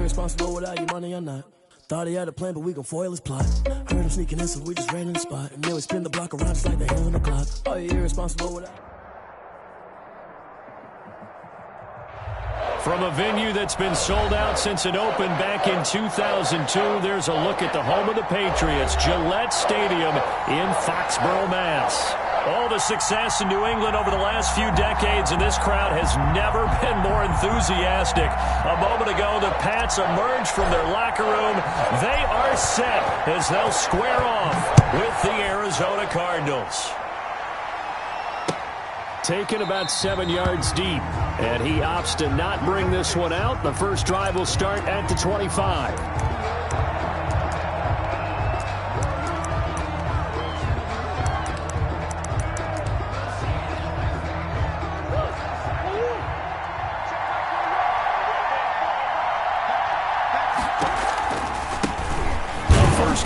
irresponsible without your money or not. Thought he had a plan, but we gon' foil his plot. Heard him sneaking in, so we just ran in the spot. And then we spin the block around just like the hell in the clock. Oh, you irresponsible without... From a venue that's been sold out since it opened back in 2002, there's a look at the home of the Patriots, Gillette Stadium in Foxborough, Mass. All the success in New England over the last few decades, and this crowd has never been more enthusiastic. A moment ago, the Pats emerged from their locker room. They are set as they'll square off with the Arizona Cardinals. Taken about 7 yards deep, and he opts to not bring this one out. The first drive will start at the 25.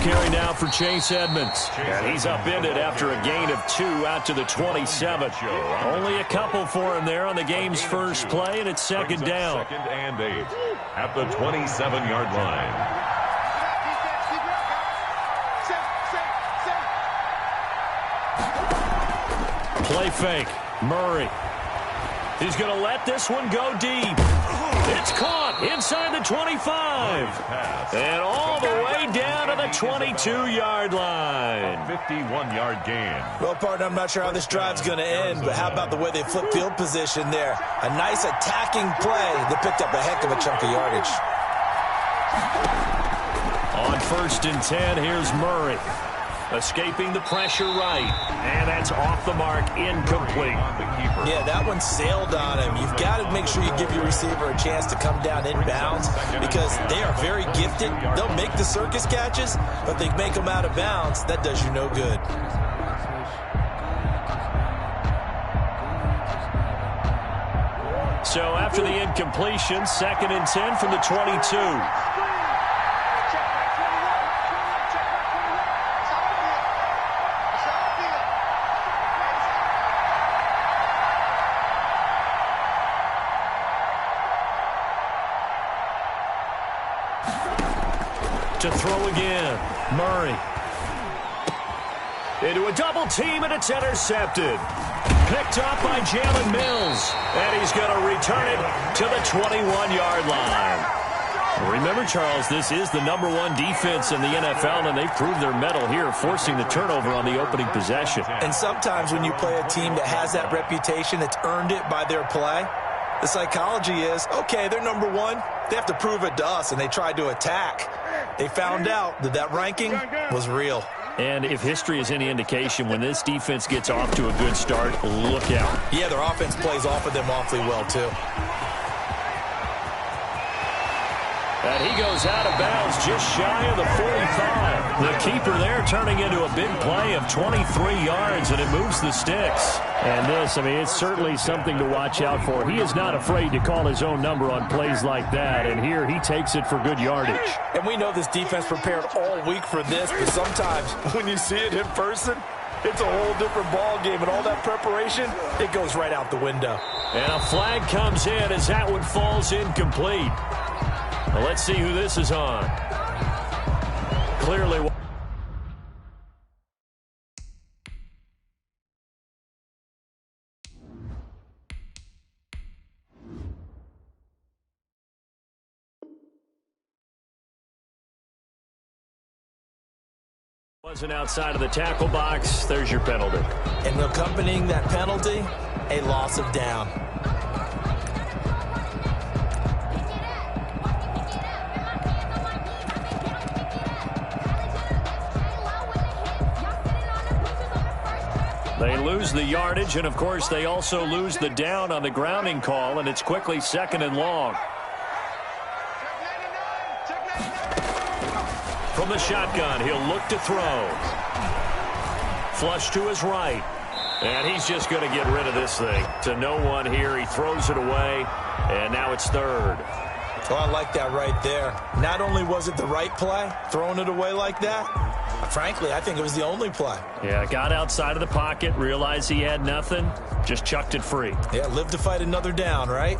Carry now for Chase Edmonds. And he's upended after a gain of 2 out to the 27. Only a couple for him there on the game's first play, and it's second down. Second and 8 at the 27-yard line. Play fake. Murray. He's going to let this one go deep. It's caught inside the 25. And all the way down to the 22-yard line. 51-yard gain. Well, partner, I'm not sure how this drive's going to end, but how about the way they flip field position there? A nice attacking play that picked up a heck of a chunk of yardage. On 1st and 10, here's Murray. Escaping the pressure right. And that's off the mark, incomplete. Yeah, that one sailed on him. You've got to make sure you give your receiver a chance to come down inbounds because they are very gifted. They'll make the circus catches, but they make them out of bounds. That does you no good. So after the incompletion, 2nd and 10 from the 22. To throw again, Murray. Into a double team, and it's intercepted. Picked up by Jalen Mills. And he's going to return it to the 21-yard line. Remember, Charles, this is the #1 defense in the NFL, and they've proved their mettle here, forcing the turnover on the opening possession. And sometimes when you play a team that has that reputation, that's earned it by their play, the psychology is, okay, they're #1. They have to prove it to us, and they tried to attack. They found out that that ranking was real. And if history is any indication, when this defense gets off to a good start, look out. Yeah, their offense plays off of them awfully well, too. And he goes out of bounds just shy of the 45. The keeper there turning into a big play of 23 yards, and it moves the sticks. And this, I mean, it's certainly something to watch out for. He is not afraid to call his own number on plays like that, and here he takes it for good yardage. And we know this defense prepared all week for this, but sometimes when you see it in person, it's a whole different ball game, and all that preparation, it goes right out the window. And a flag comes in as that one falls incomplete. Well, let's see who this is on. Clearly wasn't outside of the tackle box. There's your penalty. And accompanying that penalty, a loss of down. They lose the yardage, and of course they also lose the down on the grounding call, and it's quickly 2nd and long. From the shotgun, he'll look to throw. Flush to his right. And he's just going to get rid of this thing. To no one here, he throws it away, and now it's 3rd. Oh, I like that right there. Not only was it the right play, throwing it away like that, frankly, I think it was the only play. Yeah, got outside of the pocket, realized he had nothing, just chucked it free. Yeah, live to fight another down, right?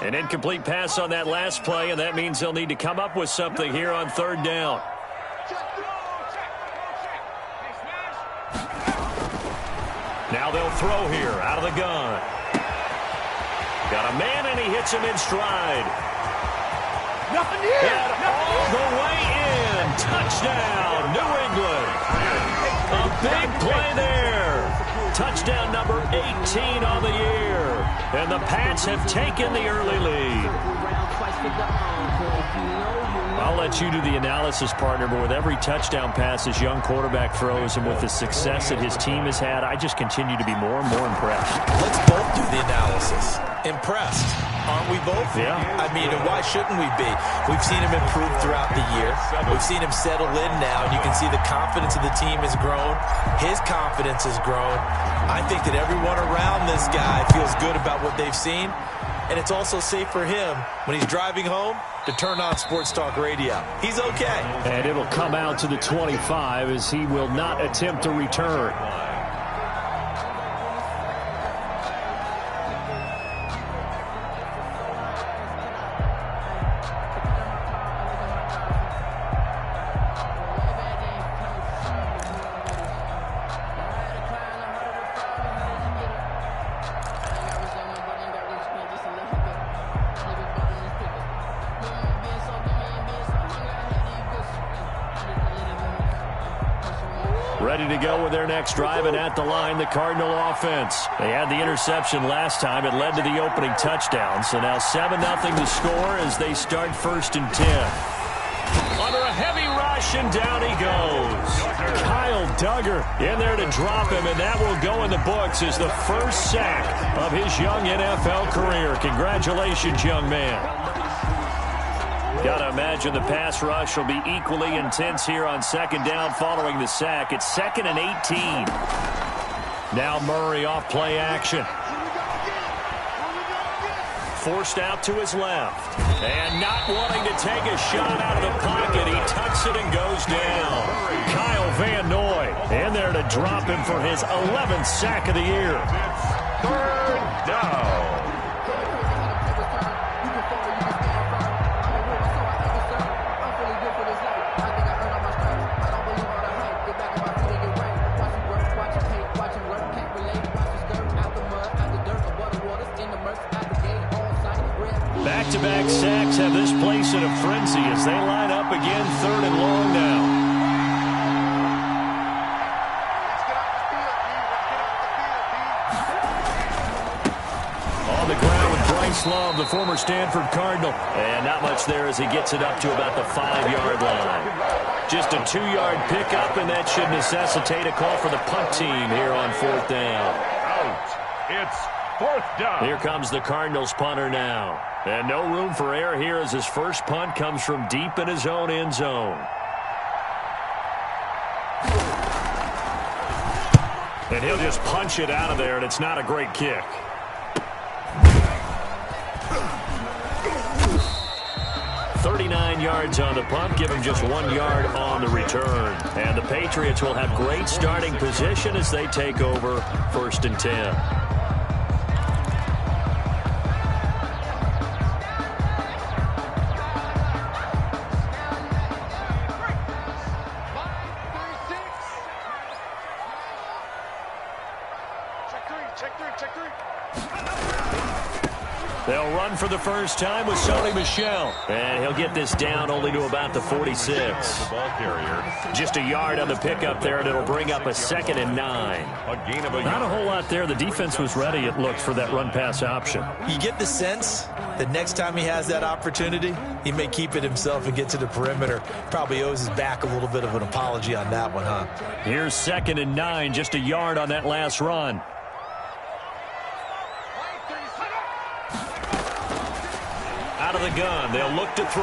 An incomplete pass on that last play, and that means they'll need to come up with something here on third down. Now they'll throw here out of the gun. Got a man, and he hits him in stride. Nothing here. And all the way in. Touchdown, New England. A big play there. Touchdown number 18 on the year. And the Pats have taken the early lead. I'll let you do the analysis, partner, but with every touchdown pass this young quarterback throws and with the success that his team has had, I just continue to be more and more impressed. Let's both do the analysis. Impressed. Aren't we both? Yeah. I mean, and why shouldn't we be? We've seen him improve throughout the year. We've seen him settle in now, and you can see the confidence of the team has grown. His confidence has grown. I think that everyone around this guy feels good about what they've seen, and it's also safe for him when he's driving home to turn on Sports Talk Radio. He's okay. And it'll come out to the 25 as he will not attempt to return. Ready to go with their next drive, and at the line, the Cardinal offense. They had the interception last time. It led to the opening touchdown. So now 7-0 the score as they start 1st and 10. Under a heavy rush, and down he goes. Kyle Duggar in there to drop him, and that will go in the books as the first sack of his young NFL career. Congratulations, young man. Got to imagine the pass rush will be equally intense here on 2nd down following the sack. It's 2nd and 18. Now Murray off play action. Forced out to his left. And not wanting to take a shot out of the pocket, he tucks it and goes down. Kyle Van Noy in there to drop him for his 11th sack of the year. 3rd down. Back-to-back sacks have this place in a frenzy as they line up again 3rd and long now. On the ground with Bryce Love, the former Stanford Cardinal. And not much there as he gets it up to about the 5-yard line. Just a 2-yard pickup, and that should necessitate a call for the punt team here on 4th down. Out. It's 4th down. Here comes the Cardinals punter now. And no room for error here as his first punt comes from deep in his own end zone. And he'll just punch it out of there, and it's not a great kick. Yards on the punt, give him just 1 yard on the return. And the Patriots will have great starting position as they take over 1st and 10. They'll run for the first time with Sony Michel. And he'll get this down only to about the 46. Ball carrier. Just a yard on the pickup there, and it'll bring up a 2nd and 9. A gain of a Not a yard. whole lot there. The defense was ready, it looked, for that run-pass option. You get the sense that next time he has that opportunity, he may keep it himself and get to the perimeter. Probably owes his back a little bit of an apology on that one, huh? Here's 2nd and 9, just a yard on that last run. Out of the gun, they'll look to throw.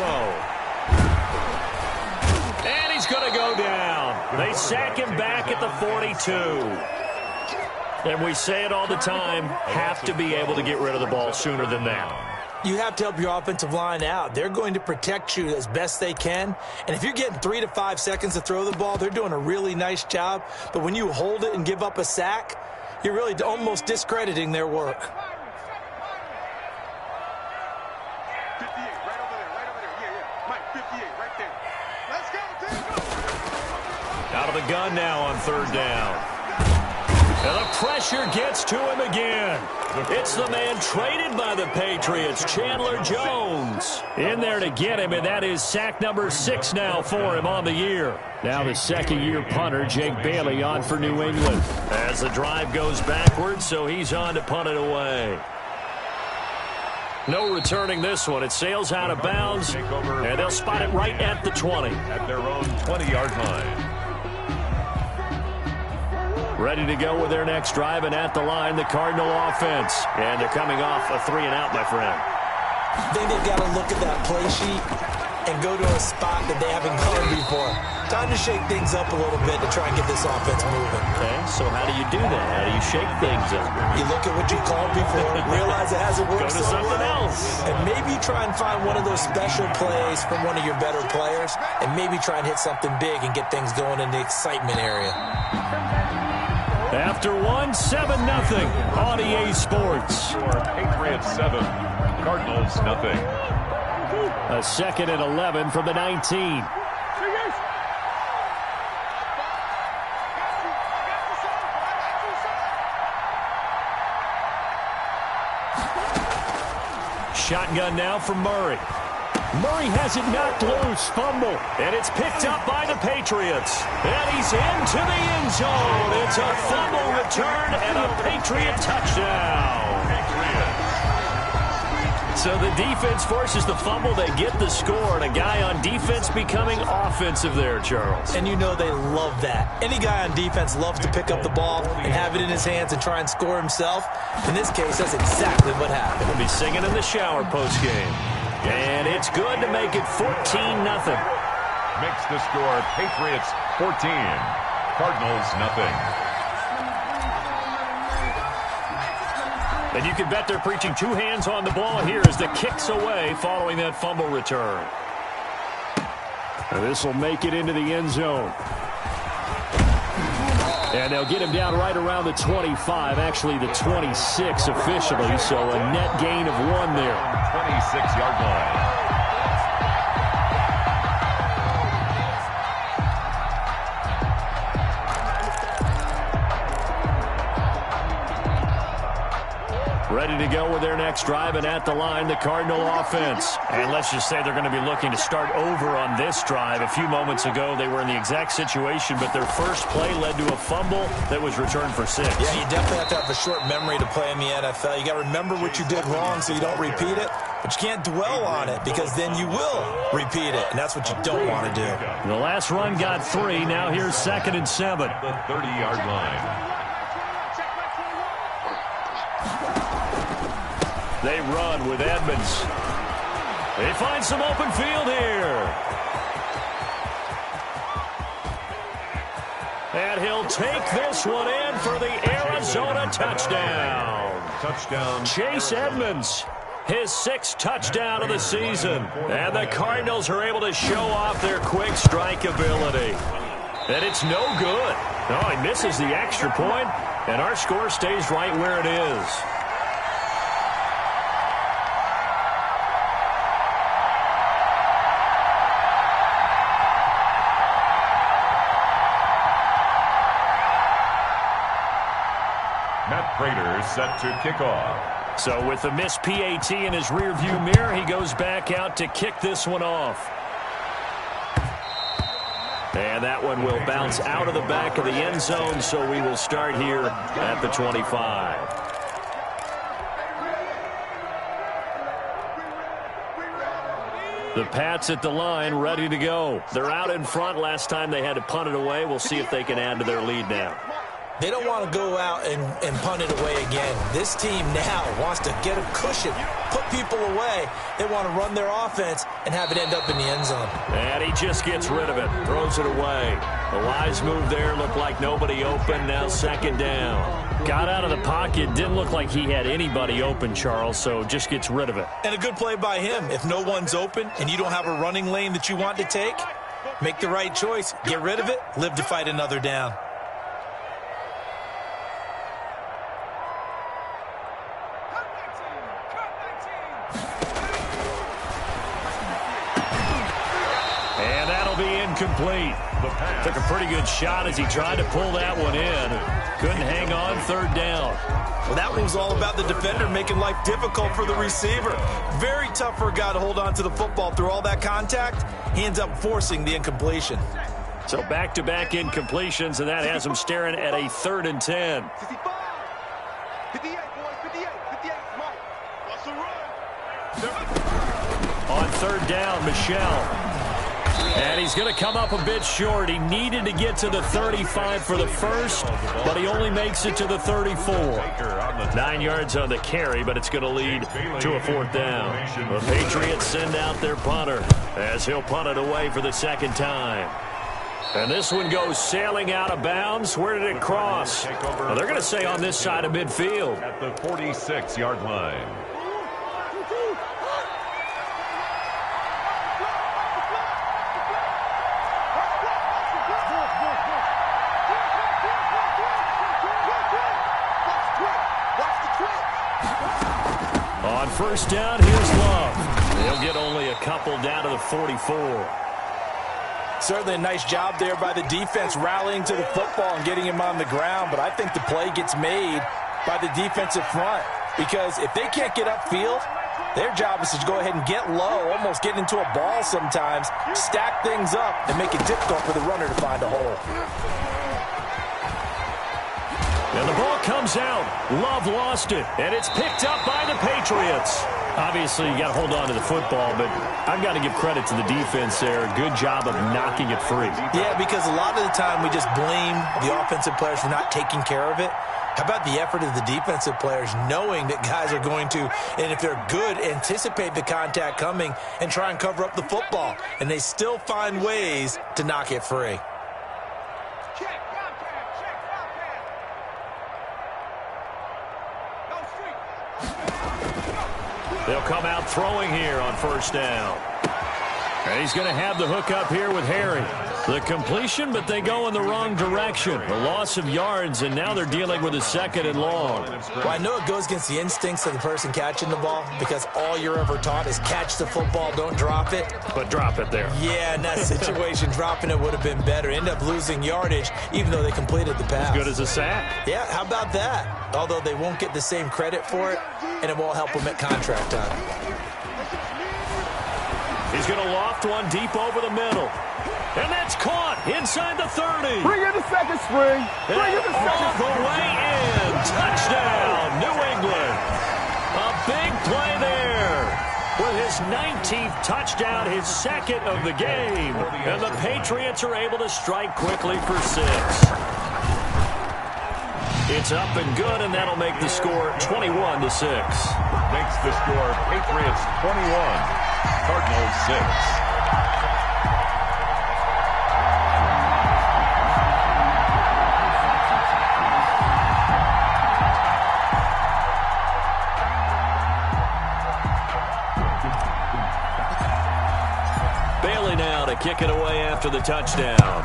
And he's going to go down. They sack him back at the 42. And we say it all the time, have to be able to get rid of the ball sooner than that. You have to help your offensive line out. They're going to protect you as best they can. And if you're getting 3 to 5 seconds to throw the ball, they're doing a really nice job. But when you hold it and give up a sack, you're really almost discrediting their work. gun now on third down. And the pressure gets to him again. It's the man traded by the Patriots, Chandler Jones. In there to get him, and that is sack number 6 now for him on the year. Now the second-year punter, Jake Bailey, on for New England. As the drive goes backwards, so he's on to punt it away. No returning this one. It sails out of bounds, and they'll spot it right at the 20. At their own 20-yard line. Ready to go with their next drive, and at the line, the Cardinal offense. And they're coming off a 3-and-out, my friend. I think they've got to look at that play sheet and go to a spot that they haven't gone before. Time to shake things up a little bit to try and get this offense moving. Okay, so how do you do that? How do you shake things up? You look at what you called before, realize it hasn't worked Go to so something well, else. and maybe try and find one of those special plays from one of your better players, and maybe try and hit something big and get things going in the excitement area. After 7-0 on EA Sports. Patriots 7, Cardinals nothing. A 2nd and 11 from the 19. Shotgun now from Murray. Murray has it knocked loose, fumble, and it's picked up by the Patriots. And he's into the end zone. It's a fumble return and a Patriot touchdown. So the defense forces the fumble. They get the score, and a guy on defense becoming offensive there, Charles. And you know they love that. Any guy on defense loves to pick up the ball and have it in his hands and try and score himself. In this case, that's exactly what happened. He'll be singing in the shower post-game. And it's good to make it 14-0. Makes the score Patriots 14, Cardinals nothing. And you can bet they're preaching 2 hands on the ball here as the kick's away following that fumble return. And this will make it into the end zone. And they'll get him down right around the 25, actually the 26 officially, so a net gain of 1 there. 26-yard line. Ready to go with their next drive, and at the line, the Cardinal offense. And let's just say they're going to be looking to start over on this drive. A few moments ago, they were in the exact situation, but their first play led to a fumble that was returned for 6. Yeah, you definitely have to have a short memory to play in the NFL. You got to remember what you did wrong so you don't repeat it, but you can't dwell on it because then you will repeat it, and that's what you don't want to do. The last run got 3. Now here's 2nd and 7. The 30-yard line. They run with Edmonds. They find some open field here. And he'll take this one in for the Arizona touchdown. Touchdown. Chase Edmonds, his 6th touchdown of the season. And the Cardinals are able to show off their quick strike ability. And it's no good. Oh, he misses the extra point, and our score stays right where it is. Prater set to kick off. So with the missed PAT in his rearview mirror, he goes back out to kick this one off. And that one will bounce out of the back of the end zone, so we will start here at the 25. The Pats at the line, ready to go. They're out in front. Last time they had to punt it away. We'll see if they can add to their lead now. They don't want to go out and punt it away again. This team now wants to get a cushion, put people away. They want to run their offense and have it end up in the end zone. And he just gets rid of it, throws it away. The wise move there, looked like nobody open, now 2nd down. Got out of the pocket, didn't look like he had anybody open, Charles, so just gets rid of it. And a good play by him. If no one's open and you don't have a running lane that you want to take, make the right choice. Get rid of it, live to fight another down. incomplete. Took a pretty good shot as he tried to pull that one in. Couldn't hang on third down. Well, that one was all about the defender making life difficult for the receiver. Very tough for a guy to hold on to the football through all that contact. He ends up forcing the incompletion. So back-to-back incompletions, and that has him staring at a 3rd and 10. 55. 58, boys. 58. 58. Mike. What's the run? On 3rd down, Michel. And he's going to come up a bit short. He needed to get to the 35 for the first, but he only makes it to the 34. 9 yards on the carry, but it's going to lead to a 4th down. The Patriots send out their punter as he'll punt it away for the 2nd time. And this one goes sailing out of bounds. Where did it cross? Well, they're going to say on this side of midfield. At the 46-yard line. On 1st down, here's Love. He'll get only a couple down to the 44. Certainly a nice job there by the defense rallying to the football and getting him on the ground, but I think the play gets made by the defensive front because if they can't get upfield, their job is to go ahead and get low, almost get into a ball sometimes, stack things up, and make it difficult for the runner to find a hole. And the ball comes out. Love lost it, and it's picked up by the Patriots. Obviously, you got to hold on to the football, but I've got to give credit to the defense there. Good job of knocking it free. Yeah, because a lot of the time we just blame the offensive players for not taking care of it. How about the effort of the defensive players knowing that guys are going to, and if they're good, anticipate the contact coming and try and cover up the football, and they still find ways to knock it free. They'll come out throwing here on 1st down. And he's going to have the hook up here with Harry. The completion, but they go in the wrong direction. The loss of yards, and now they're dealing with a 2nd and long. Well, I know it goes against the instincts of the person catching the ball because all you're ever taught is catch the football, don't drop it. But drop it there. Yeah, in that situation, dropping it would have been better. End up losing yardage, even though they completed the pass. As good as a sack. Yeah, how about that? Although they won't get the same credit for it, and it won't help them at contract time. He's going to loft one deep over the middle. And that's caught inside the 30. Bring in the second spring. Bring in the second All the way in. Touchdown, New England. A big play there. With his 19th touchdown, his 2nd of the game. And the Patriots are able to strike quickly for 6. It's up and good, and that'll make the score 21-6. Makes the score Patriots 21, Cardinals 6. Bailey now to kick it away after the touchdown.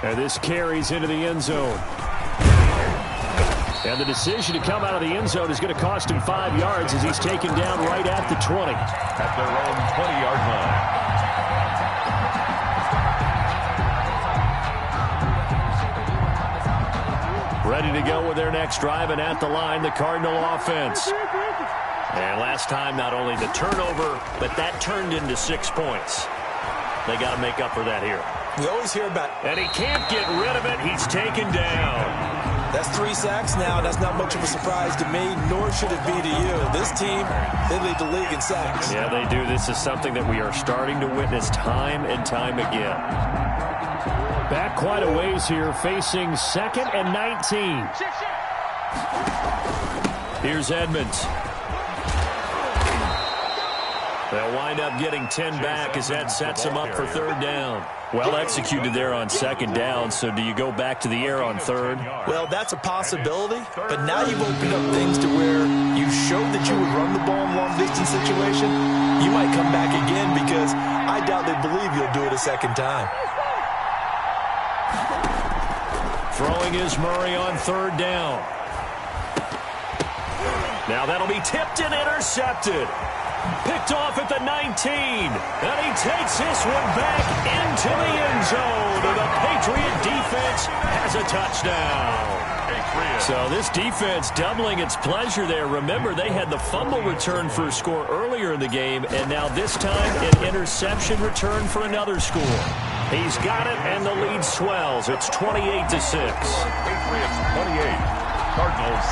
And this carries into the end zone. And the decision to come out of the end zone is going to cost him 5 yards as he's taken down right at the 20. At their own 20-yard line. Ready to go with their next drive, and at the line, the Cardinal offense. And last time, not only the turnover, but that turned into 6 points. They got to make up for that here. We always hear about... And he can't get rid of it. He's taken down. That's 3 sacks now. That's not much of a surprise to me, nor should it be to you. This team, they lead the league in sacks. Yeah, they do. This is something that we are starting to witness time and time again. Back quite a ways here, facing 2nd and 19. Here's Edmonds. They'll wind up getting 10 back as that sets them up for 3rd down. Well executed there on 2nd down, so do you go back to the air on 3rd? Well, that's a possibility, but now you've opened up things to where you showed that you would run the ball in long-distance situation. You might come back again because I doubt they believe you'll do it a 2nd time. Throwing is Murray on 3rd down. Now that'll be tipped and intercepted. Picked off at the 19. And he takes this one back into the end zone. And the Patriot defense has a touchdown. So this defense doubling its pleasure there. Remember, they had the fumble return for a score earlier in the game, and now this time an interception return for another score. He's got it, and the lead swells. It's 28-6. Patriots 28, Cardinals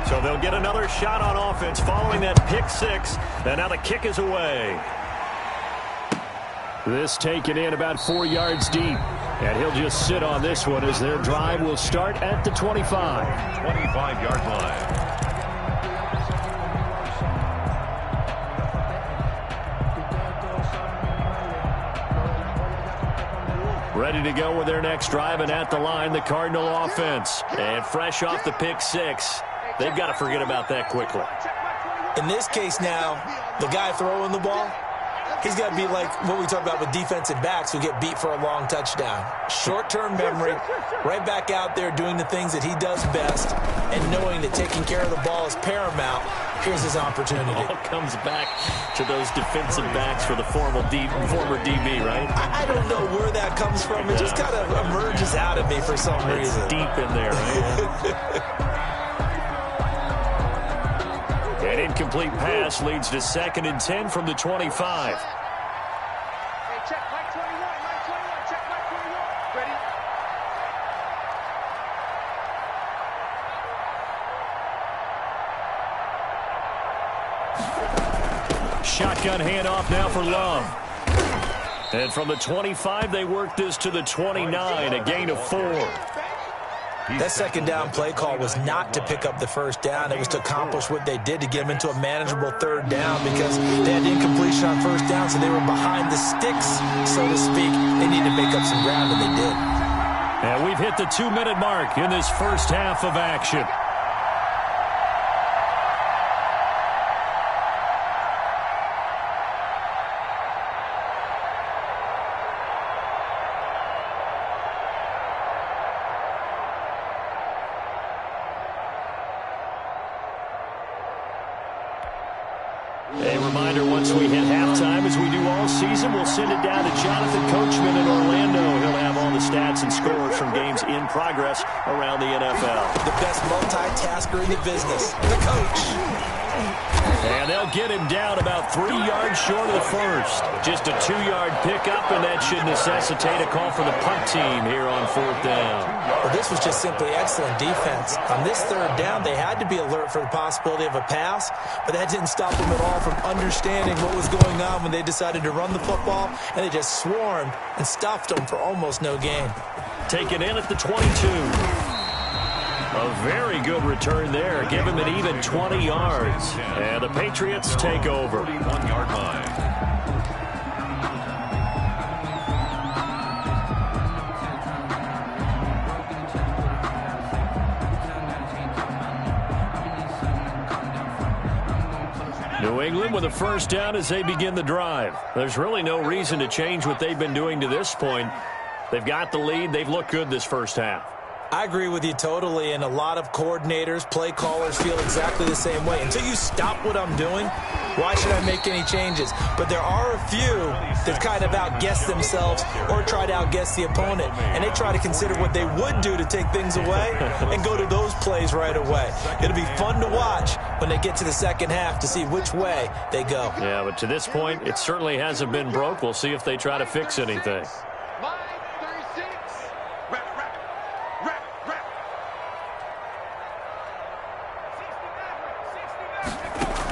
6. So they'll get another shot on offense following that pick six, and now the kick is away. This taken in about 4 yards deep. And he'll just sit on this one as their drive will start at the 25. 25-yard line. Ready to go with their next drive, and at the line, the Cardinal offense. And fresh off the pick six, they've got to forget about that quickly. In this case now, the guy throwing the ball, he's got to be like what we talk about with defensive backs who get beat for a long touchdown. Short-term memory, right back out there doing the things that he does best, and knowing that taking care of the ball is paramount. Here's his opportunity. It all comes back to those defensive backs for the former DB, right? I don't know where that comes from. It just kind of emerges out of me for some reason. It's deep in there, right? An incomplete pass leads to 2nd and 10 from the 25. Hey, check Mike 21, Mike 21, check Mike 21. Ready? Shotgun handoff now for Love. And from the 25, they work this to the 29, a gain of 4. That second down play call was not to pick up the first down. It was to accomplish what they did to get them into a manageable third down because they had incompletion on first down, so they were behind the sticks, so to speak. They needed to make up some ground, and they did. And we've hit the 2-minute mark in this first half of action. A reminder, once we hit halftime, as we do all season, we'll send it down to Jonathan Coachman in Orlando. He'll have all the stats and scores from games in progress around the NFL. The best multitasker in the business, the coach. And they'll get him down about 3 yards short of the first. Just a 2-yard pickup, and that should necessitate a call for the punt team here on 4th down. Well, this was just simply excellent defense. On this third down, they had to be alert for the possibility of a pass, but that didn't stop them at all from understanding what was going on when they decided to run the football, and they just swarmed and stuffed them for almost no gain. Taken in at the 22. A very good return there. Give him an even 20 yards. And the Patriots take over. 1-yard line. New England with a first down as they begin the drive. There's really no reason to change what they've been doing to this point. They've got the lead. They've looked good this first half. I agree with you totally, and a lot of coordinators, play callers feel exactly the same way. Until you stop what I'm doing, why should I make any changes? But there are a few that kind of outguess themselves or try to outguess the opponent, and they try to consider what they would do to take things away and go to those plays right away. It'll be fun to watch when they get to the second half to see which way they go. Yeah, but to this point, it certainly hasn't been broke. We'll see if they try to fix anything. Line 36. Rep.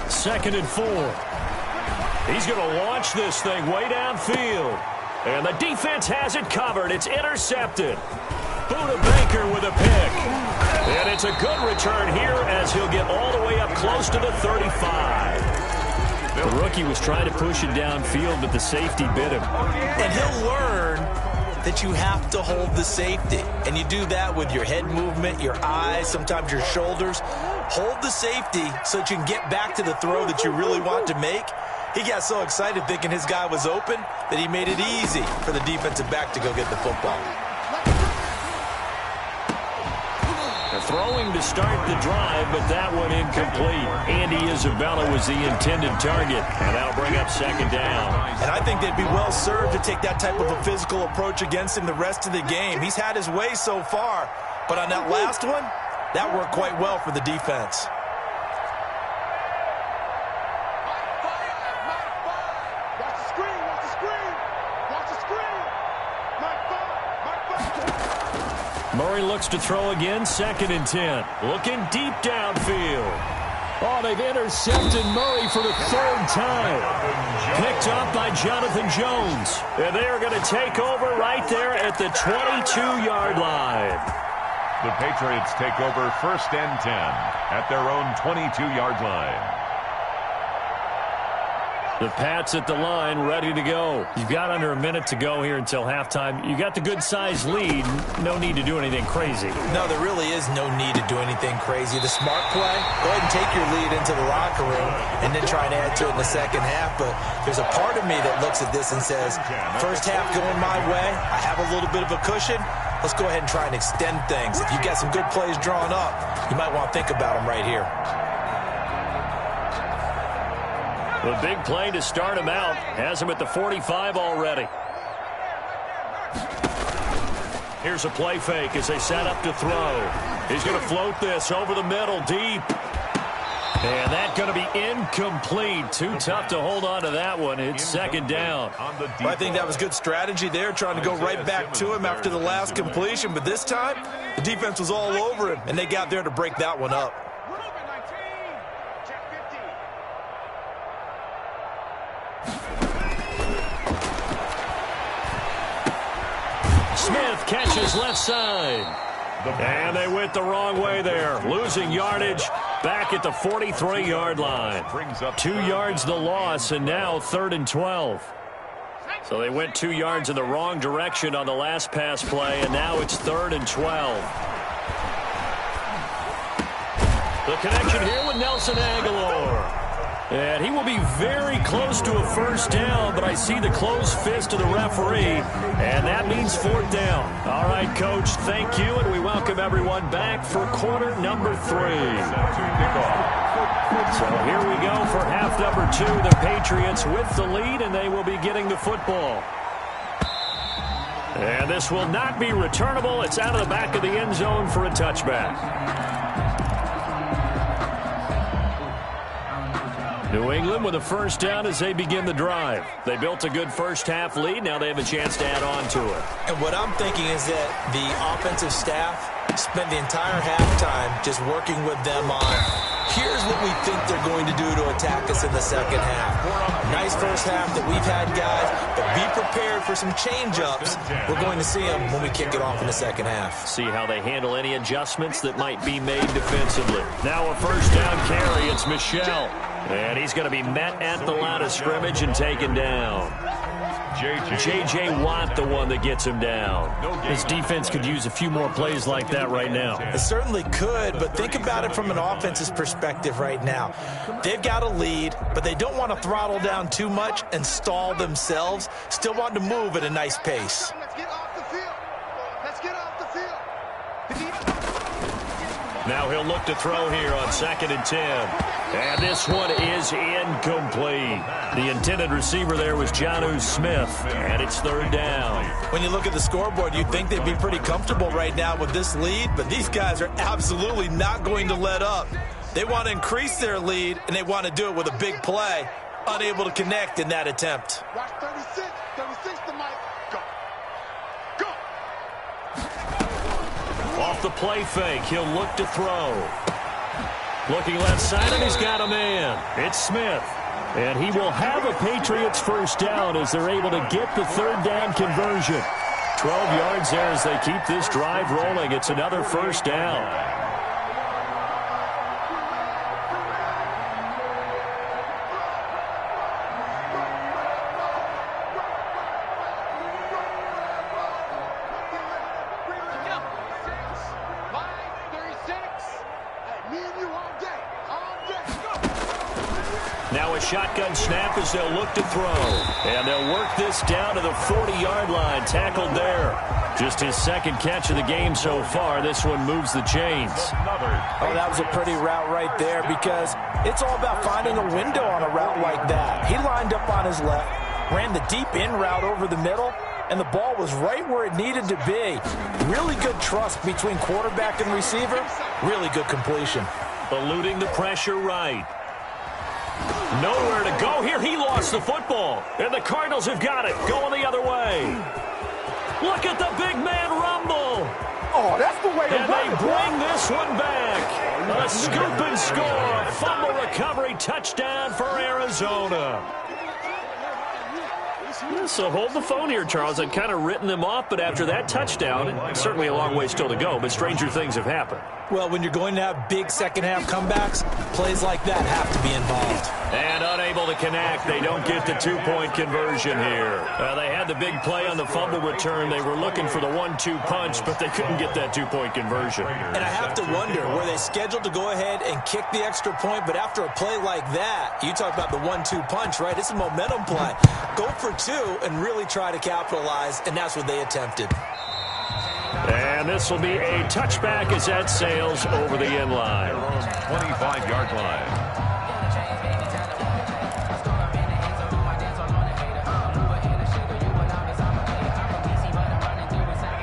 2nd and 4. He's going to launch this thing way downfield. And the defense has it covered. It's intercepted. Buda Baker with a pick. And it's a good return here as he'll get all the way up close to the 35. The rookie was trying to push it downfield, but the safety bit him. And he'll learn that you have to hold the safety. And you do that with your head movement, your eyes, sometimes your shoulders. Hold the safety so that you can get back to the throw that you really want to make. He got so excited thinking his guy was open that he made it easy for the defensive back to go get the football. A throwing to start the drive, but that one incomplete. Andy Isabella was the intended target, and that'll bring up second down. And I think they'd be well served to take that type of a physical approach against him the rest of the game. He's had his way so far, but on that last one, that worked quite well for the defense. Murray looks to throw again, 2nd and 10. Looking deep downfield. Oh, they've intercepted Murray for the 3rd time. Picked up by Jonathan Jones. And they are going to take over right there at the 22-yard line. The Patriots take over 1st and 10 at their own 22-yard line. The Pats at the line, ready to go. You've got under a minute to go here until halftime. You got the good-sized lead. No need to do anything crazy. No, there really is no need to do anything crazy. The smart play, go ahead and take your lead into the locker room and then try and add to it in the second half. But there's a part of me that looks at this and says, first half going my way, I have a little bit of a cushion. Let's go ahead and try and extend things. If you've got some good plays drawn up, you might want to think about them right here. The big play to start him out has him at the 45 already. Here's a play fake as they set up to throw. He's going to float this over the middle deep. And that's going to be incomplete. Too tough to hold on to that one. It's 2nd down. Well, I think that was good strategy there, trying to go right back to him after the last completion. But this time, the defense was all over him, and they got there to break that one up. Smith catches left side. And they went the wrong way there. Losing yardage back at the 43-yard line. 2 yards the loss, and now 3rd and 12. So they went 2 yards in the wrong direction on the last pass play, and now it's 3rd and 12. The connection here with Nelson Aguilar. And he will be very close to a 1st down, but I see the closed fist of the referee, and that means 4th down. All right, Coach, thank you, and we welcome everyone back for quarter number 3. So here we go for half number 2. The Patriots with the lead, and they will be getting the football. And this will not be returnable. It's out of the back of the end zone for a touchback. New England with a 1st down as they begin the drive. They built a good first half lead. Now they have a chance to add on to it. And what I'm thinking is that the offensive staff spent the entire halftime just working with them on, here's what we think they're going to do to attack us in the second half. Nice first half that we've had, guys, but be prepared for some change-ups. We're going to see them when we kick it off in the second half. See how they handle any adjustments that might be made defensively. Now a 1st down carry. It's Michel. And he's going to be met at the line of scrimmage and taken down. J.J. Watt, the one that gets him down. His defense could use a few more plays like that right now. It certainly could, but think about it from an offense's perspective right now. They've got a lead, but they don't want to throttle down too much and stall themselves. Still want to move at a nice pace. Let's get off the field. Let's get off the field. Now he'll look to throw here on 2nd and 10. And this one is incomplete. The intended receiver there was Jonnu Smith, and it's 3rd down. When you look at the scoreboard, you'd think they'd be pretty comfortable right now with this lead, but these guys are absolutely not going to let up. They want to increase their lead, and they want to do it with a big play. Unable to connect in that attempt. Watch 36. 36 to Mike. Go. Go. Off the play fake, he'll look to throw. Looking left side, and he's got a man. It's Smith. And he will have a Patriots 1st down as they're able to get the 3rd down conversion. 12 yards there as they keep this drive rolling. It's another 1st down. shotgun snap as they'll look to throw. And they'll work this down to the 40-yard line. Tackled there. Just his second catch of the game so far. This one moves the chains. Oh, that was a pretty route right there because it's all about finding a window on a route like that. He lined up on his left, ran the deep in route over the middle, and the ball was right where it needed to be. Really good trust between quarterback and receiver. Really good completion. Eluding the pressure right. Nowhere to go here. He lost the football. And the Cardinals have got it. Going the other way. Look at the big man rumble. Oh, that's the way to And run they it, bring this one back. A scoop and score. A fumble recovery touchdown for Arizona. So hold the phone here, Charles. I'd kind of written them off, but after that touchdown, certainly a long way still to go, but stranger things have happened. Well, when you're going to have big second-half comebacks, plays like that have to be involved. And unable to connect. They don't get the two-point conversion here. They had the big play on the fumble return. They were looking for the 1-2 punch, but they couldn't get that two-point conversion. And I have to wonder, were they scheduled to go ahead and kick the extra point, but after a play like that, you talk about the 1-2 punch, right? It's a momentum play. Go for two and really try to capitalize, and that's what they attempted. And this will be a touchback as that sails over the end line. 25-yard line.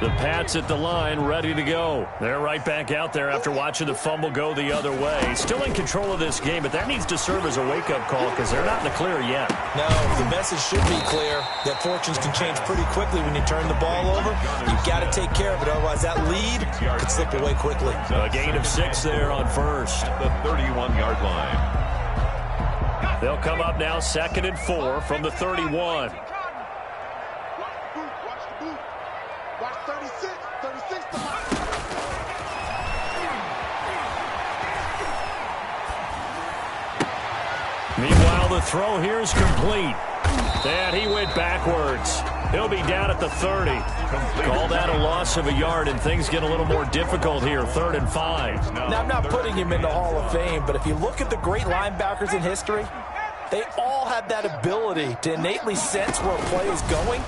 The Pats at the line, ready to go. They're right back out there after watching the fumble go the other way. Still in control of this game, but that needs to serve as a wake-up call because they're not in the clear yet. No, the message should be clear that fortunes can change pretty quickly when you turn the ball over. You've got to take care of it, otherwise that lead could slip away quickly. A gain of 6 there on first. The 31-yard line. They'll come up now 2nd and 4 from the 31. Watch 36 to my... Meanwhile, the throw here is complete. And he went backwards. He'll be down at the 30. Call that a loss of a yard, and things get a little more difficult here. 3rd and 5. Now, I'm not putting him in the Hall of Fame, but if you look at the great linebackers in history, they all have that ability to innately sense where a play is going,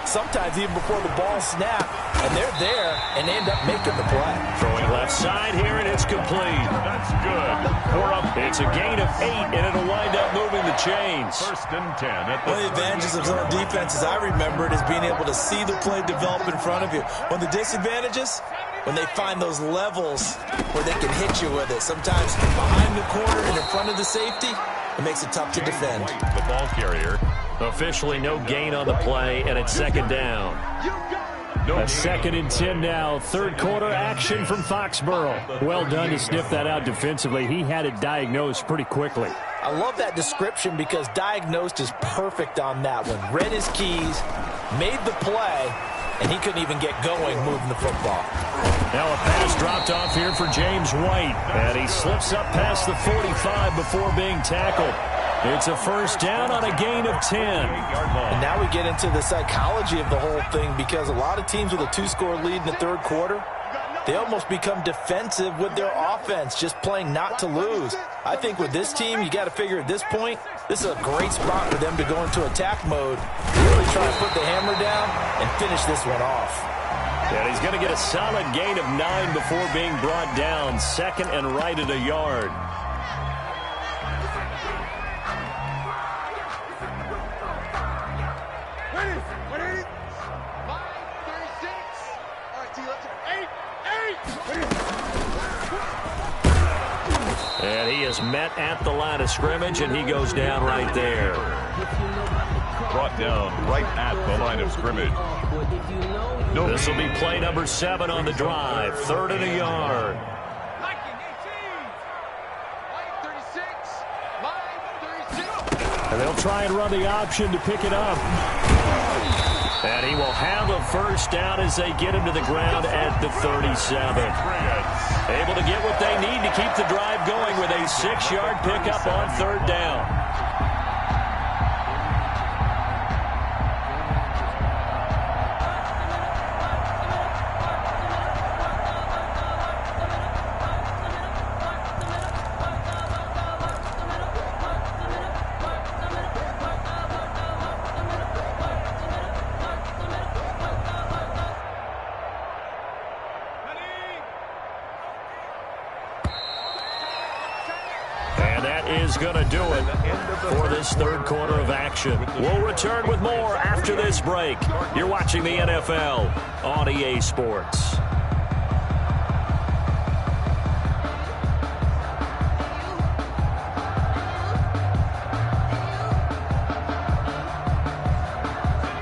sometimes even before the ball snaps, and they're there, and they end up making the play. Throwing left side here, and it's complete. That's good. It's a gain of 8, and it'll wind up moving the chains. 1st and 10 at the One of the advantages of zone defense, as I remember it, is being able to see the play develop in front of you. One of the disadvantages, when they find those levels where they can hit you with it. Sometimes behind the corner and in front of the safety, it makes it tough to defend. the ball carrier. Officially no gain on the play, and it's 2nd down. No A gain. 2nd and 10 now. 3rd quarter action from Foxborough. Well done to sniff that out defensively. He had it diagnosed pretty quickly. I love that description because diagnosed is perfect on that one. Read his keys, made the play, and he couldn't even get going moving the football. Now a pass dropped off here for James White. And he slips up past the 45 before being tackled. It's a 1st down on a gain of 10. And now we get into the psychology of the whole thing because a lot of teams with a 2-score lead in the 3rd quarter, they almost become defensive with their offense, just playing not to lose. I think with this team, you got to figure at this point, this is a great spot for them to go into attack mode, really try to put the hammer down and finish this one off. And he's going to get a solid gain of 9 before being brought down. 2nd and right at a yard. And he is met at the line of scrimmage, and he goes down right there. Brought down right at the line of scrimmage. No This will be play number 7 on the drive. 3rd and a yard. And they'll try and run the option to pick it up. And he will have a 1st down as they get him to the ground at the 37. Able to get what they need to keep the drive going with a 6-yard pickup on 3rd down. is going to do it for this third quarter of action. We'll return with more after this break. You're watching the NFL on EA Sports.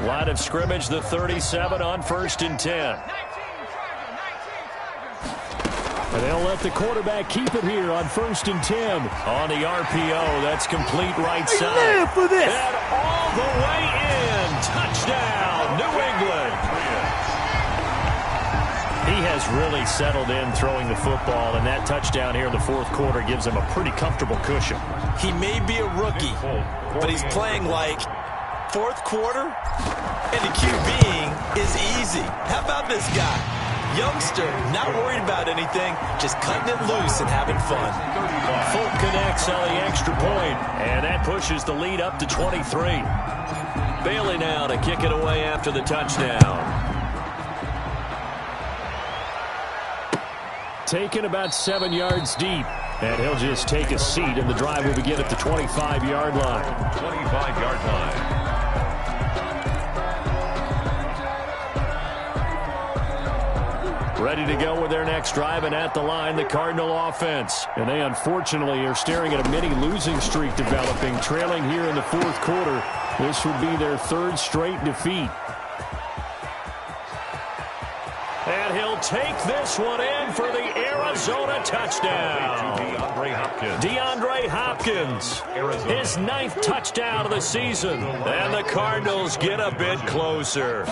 Line of scrimmage, the 37 on 1st and 10. And they'll let the quarterback keep it here on 1st and 10. On the RPO, that's complete right side. For this. And all the way in. Touchdown, New England. He has really settled in throwing the football, and that touchdown here in the fourth quarter gives him a pretty comfortable cushion. He may be a rookie, but he's playing like fourth quarter, and the QBing is easy. How about this guy? Youngster, not worried about anything, just cutting it loose and having fun. Folk connects on the extra point, and that pushes the lead up to 23. Bailey now to kick it away after the touchdown. Taken about 7 yards deep, and he'll just take a seat, and the drive will begin at the 25-yard line. 25-yard line. Ready to go with their next drive, and at the line, the Cardinal offense. And they unfortunately are staring at a mini losing streak developing, trailing here in the fourth quarter. This would be their third straight defeat. And he'll take this one in for the Arizona touchdown. DeAndre Hopkins, his 9th touchdown of the season. And the Cardinals get a bit closer.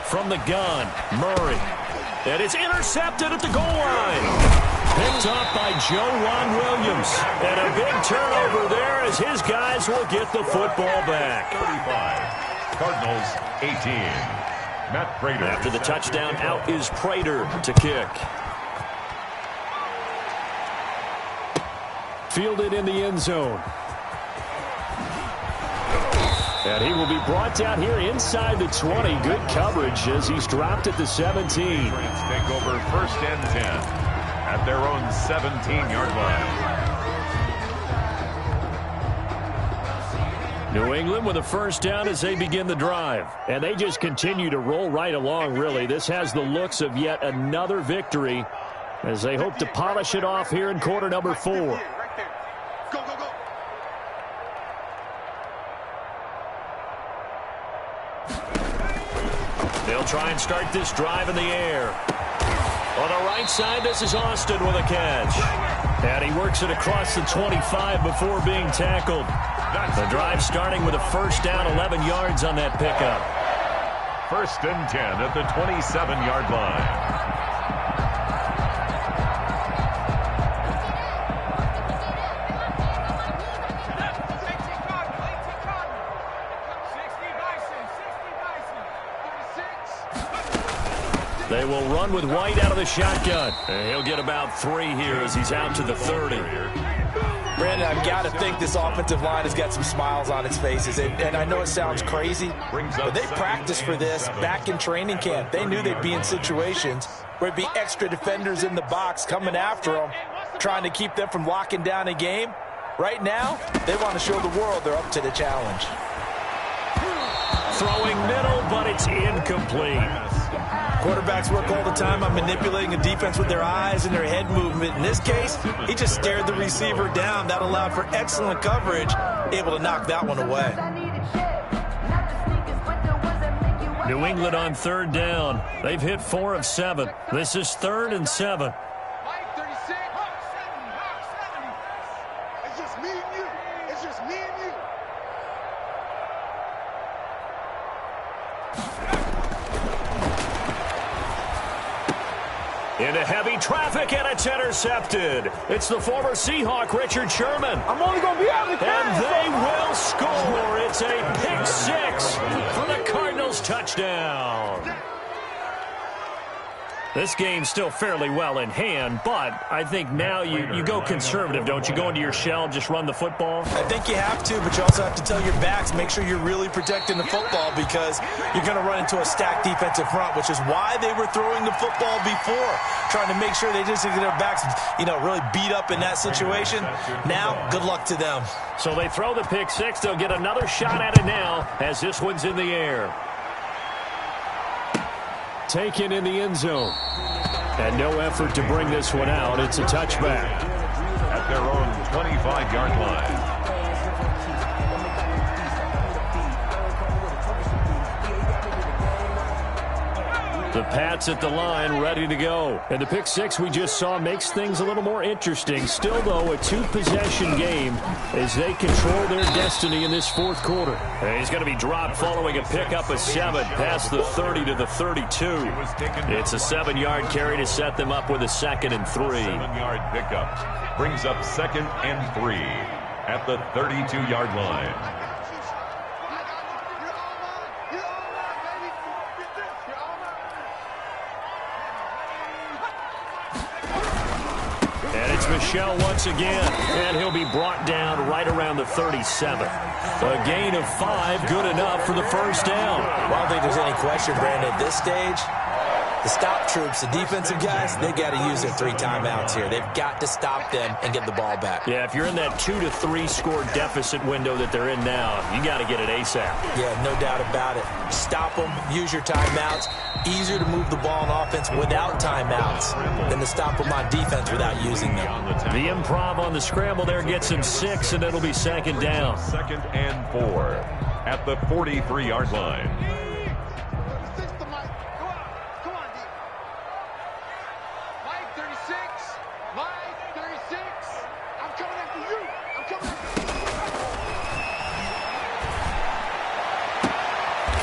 From the gun, Murray. And it's intercepted at the goal line. Picked up by Juan Williams. And a big turnover there as his guys will get the football back. 35. Cardinals 18. Matt Prater. After the touchdown, out is Prater to kick. Fielded in the end zone. And he will be brought down here inside the 20. Good coverage as he's dropped at the 17. Patriots take over 1st and 10 at their own 17-yard line. New England with a first down as they begin the drive. And they just continue to roll right along, really. This has the looks of yet another victory as they hope to polish it off here in quarter number 4. They'll try and start this drive in the air. On the right side, this is Austin with a catch. And he works it across the 25 before being tackled. The drive starting with a first down, 11 yards on that pickup. 1st and 10 at the 27-yard line. They will run with White out of the shotgun. And he'll get about 3 here as he's out to the 30. Brandon, I've got to think this offensive line has got some smiles on its faces. And I know it sounds crazy, but they practiced for this back in training camp. They knew they'd be in situations where it'd be extra defenders in the box coming after them, trying to keep them from locking down a game. Right now, they want to show the world they're up to the challenge. Throwing middle, but it's incomplete. Quarterbacks work all the time on manipulating a defense with their eyes and their head movement. In this case, he just stared the receiver down. That allowed for excellent coverage, able to knock that one away. New England on 3rd down. They've hit 4 of 7. This is 3rd and 7. It's just me and you. It's just me and you. Into heavy traffic, and it's intercepted. It's the former Seahawk, Richard Sherman. I'm only going to be able to And they will score. It's a pick 6 for the Cardinals touchdown. This game's still fairly well in hand, but I think now you go conservative, don't you? Go into your shell, just run the football? I think you have to, but you also have to tell your backs, make sure you're really protecting the football because you're going to run into a stacked defensive front, which is why they were throwing the football before, trying to make sure they just get their backs, really beat up in that situation. Now, good luck to them. So they throw the pick six. They'll get another shot at it now as this one's in the air. Taken in the end zone. And no effort to bring this one out. It's a touchback. At their own 25-yard line. The Pats at the line, ready to go. And the pick six we just saw makes things a little more interesting. Still, though, a two-possession game as they control their destiny in this fourth quarter. And he's going to be dropped following a pickup of 7 past the 30 to the 32. It's a 7-yard carry to set them up with a 2nd and 3. 7-yard pickup brings up 2nd and 3 at the 32-yard line. Michelle once again, and he'll be brought down right around the 37. A gain of 5, good enough for the first down. Well, I don't think there's any question, Brandon, at this stage, the stop troops, the defensive guys, they got to use their 3 timeouts here. They've got to stop them and get the ball back. Yeah, if you're in that 2 to 3 score deficit window that they're in now, you got to get it ASAP. Yeah, no doubt about it. Stop them, use your timeouts. Easier to move the ball on offense without timeouts than to stop them on defense without using them. The improv on the scramble there gets him 6, and it'll be 2nd down. 2nd and 4 at the 43-yard line.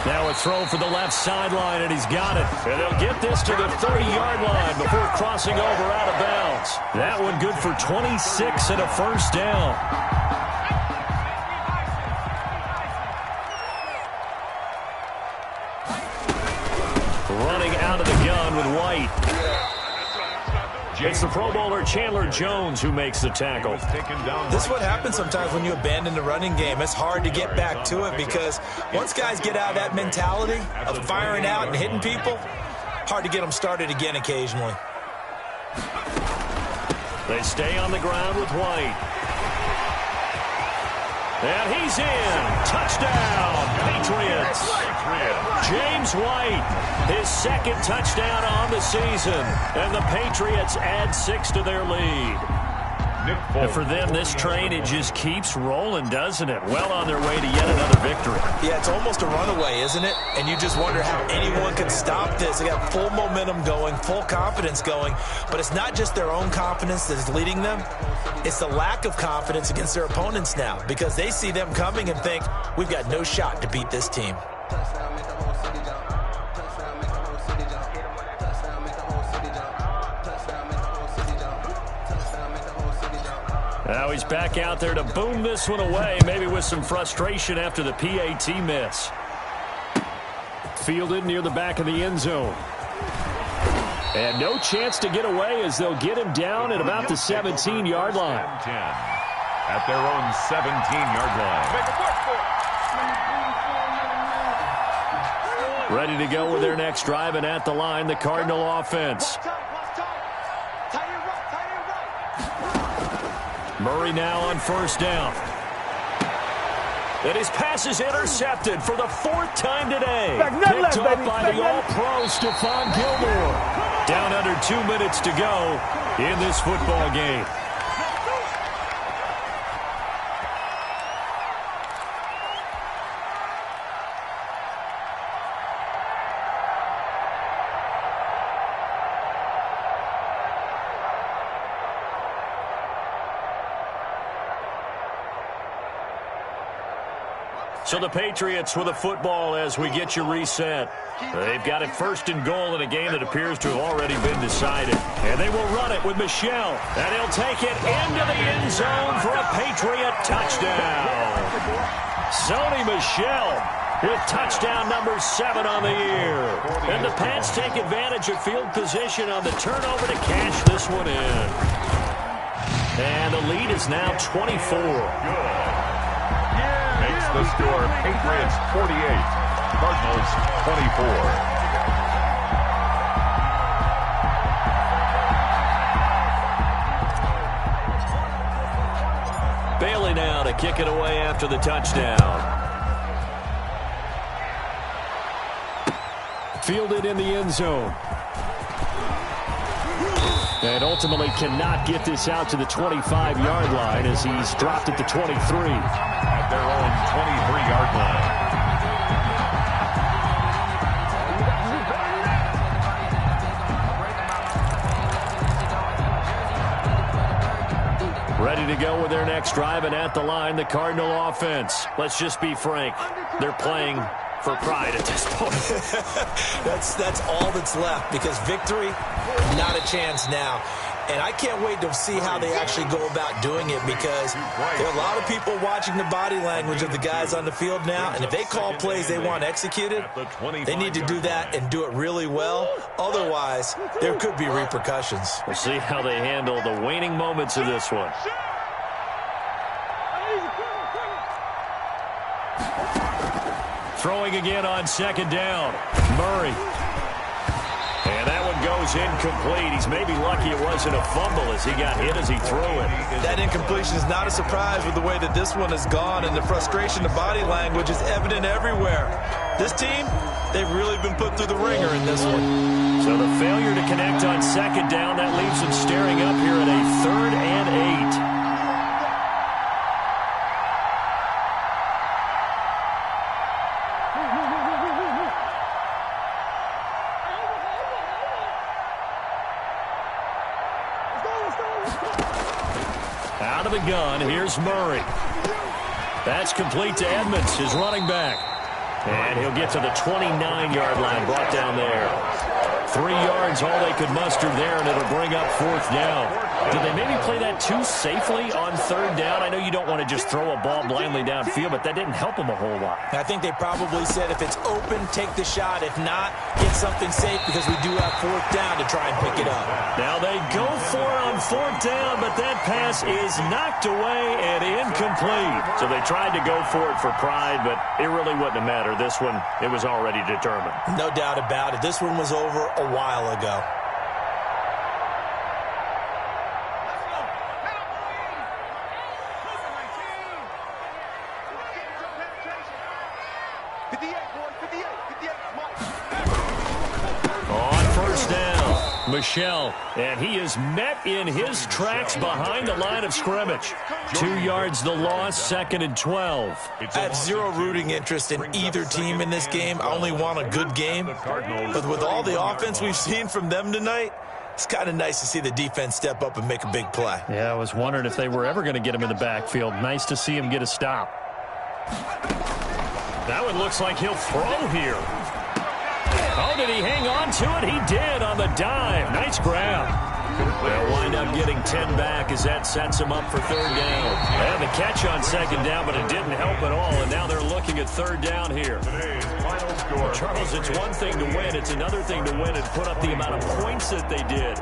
Now a throw for the left sideline, and he's got it. And they'll get this to the 30-yard line before crossing over out of bounds. That one good for 26 and a first down. Running out of the gun with White. It's the Pro Bowler Chandler Jones who makes the tackle. This is what happens sometimes when you abandon the running game. It's hard to get back to it because once guys get out of that mentality of firing out and hitting people, hard to get them started again occasionally. They stay on the ground with White. And he's in. Touchdown, Patriots. James White, his 2nd touchdown on the season. And the Patriots add 6 to their lead. And for them, this train, it just keeps rolling, doesn't it? Well on their way to yet another victory. Yeah, it's almost a runaway, isn't it? And you just wonder how anyone could stop this. They got full momentum going, full confidence going. But it's not just their own confidence that's leading them. It's the lack of confidence against their opponents now because they see them coming and think, we've got no shot to beat this team. Now he's back out there to boom this one away, maybe with some frustration after the PAT miss. Fielded near the back of the end zone. And no chance to get away as they'll get him down at about the 17-yard line. At their own 17-yard line. Ready to go with their next drive, and at the line, the Cardinal offense. Murray now on first down. And his pass is intercepted for the 4th time today. Picked up by the All-Pro Stephon Gilmore. Down under 2 minutes to go in this football game. So the Patriots with a football as we get you reset. They've got it 1st and goal in a game that appears to have already been decided. And they will run it with Michelle. And he'll take it into the end zone for a Patriot touchdown. Sony Michel with touchdown number 7 on the year. And the Pats take advantage of field position on the turnover to cash this one in. And the lead is now 24. Makes the score Patriots 48, Cardinals 24. Bailey now to kick it away after the touchdown. Fielded in the end zone. And ultimately cannot get this out to the 25-yard line as he's dropped at the 23. At their own 23-yard line. Ready to go with their next drive, and at the line, the Cardinal offense. Let's just be frank. They're playing for pride at this point. That's all that's left, because victory, not a chance now. And I can't wait to see how they actually go about doing it, because there are a lot of people watching the body language of the guys on the field now, and if they call plays they want executed, they need to do that and do it really well. Otherwise, there could be repercussions. We'll see how they handle the waning moments of this one. Throwing again on second down. Murray. And that one goes incomplete. He's maybe lucky it wasn't a fumble as he got hit as he threw it. That incompletion is not a surprise with the way that this one has gone, and the frustration of body language is evident everywhere. This team, they've really been put through the ringer in this one. So the failure to connect on second down, that leaves them staring up here at a 3rd and 8. Out of the gun, here's Murray. That's complete to Edmonds, his running back. And he'll get to the 29-yard line, brought down there. 3 yards, all they could muster there, and it'll bring up 4th down. Did they maybe play that too safely on 3rd down? I know you don't want to just throw a ball blindly downfield, but that didn't help them a whole lot. I think they probably said if it's open, take the shot. If not, get something safe, because we do have 4th down to try and pick it up. Now they go for it on 4th down, but that pass is knocked away and incomplete. So they tried to go for it for pride, but it really wouldn't have mattered. This one, it was already determined. No doubt about it. This one was over a while ago. On 1st down, Michel, and he is met in his tracks behind the line of scrimmage. 2 yards the loss, 2nd and 12. I have zero rooting interest in either team in this game. I only want a good game. But with all the offense we've seen from them tonight, it's kind of nice to see the defense step up and make a big play. Yeah, I was wondering if they were ever going to get him in the backfield. Nice to see him get a stop. That one looks like he'll throw here. Oh, did he hang on to it? He did on the dive. Nice grab. They'll wind up getting 10 back as that sets him up for 3rd down. They had the catch on 2nd down, but it didn't help at all, and now they're looking at 3rd down here. Charles, it's one thing to win. It's another thing to win and put up the amount of points that they did.